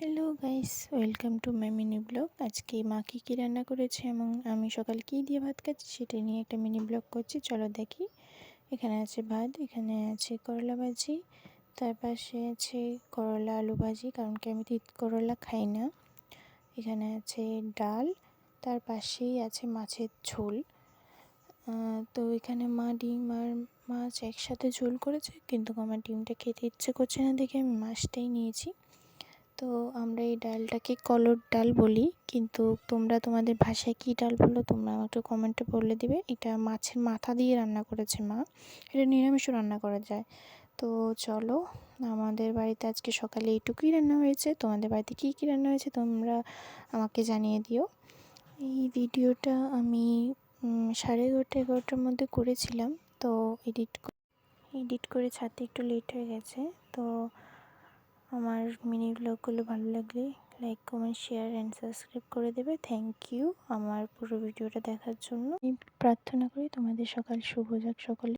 Hello guys, welcome to my mini blog. আজকে মা কী রান্না করেছে এবং আমি সকালে কী দিয়ে ভাত খাচ্ছি সেটা নিয়ে একটা মিনি ব্লগ করছি। চলো দেখি। এখানে আছে ভাত, এখানে আছে করলা ভাজি, তার পাশে আছে করলা আলু ভাজি, কারণ কি আমি তিত করলা খাই না। এখানে আছে ডাল, তার পাশেই আছে মাছের ঝোল। তো এখানে মা ডিম আর মাছ একসাথে ঝোল করেছে, কিন্তু আমার ডিমটা খেতে ইচ্ছে করছে না দেখে আমি মাছটাই নিয়েছি। তো আমরা এই ডালটাকে কলর ডাল বলি, কিন্তু তোমরা তোমাদের ভাষায় কী ডাল বলো তোমরা আমাকে কমেন্টে বলে দিবে। এটা মাছের মাথা দিয়ে রান্না করেছে মা, এটা নিরামিষও রান্না করা যায়। তো চলো, আমাদের বাড়িতে আজকে সকালে এইটুকুই রান্না হয়েছে। তোমাদের বাড়িতে কী কী রান্না হয়েছে তোমরা আমাকে জানিয়ে দিও। এই ভিডিওটা আমি 11:30-11টার মধ্যে করেছিলাম। তো এডিট করে ছাড়তে একটু লেট হয়ে গেছে। তো আমার মিনি ব্লগগুলো ভালো লাগলে like, comment, share and subscribe করে দেবে। থ্যাংক ইউ আমার পুরো ভিডিওটা দেখার জন্য। আমি প্রার্থনা করি তোমাদের সকাল শুভ যাক সকলে।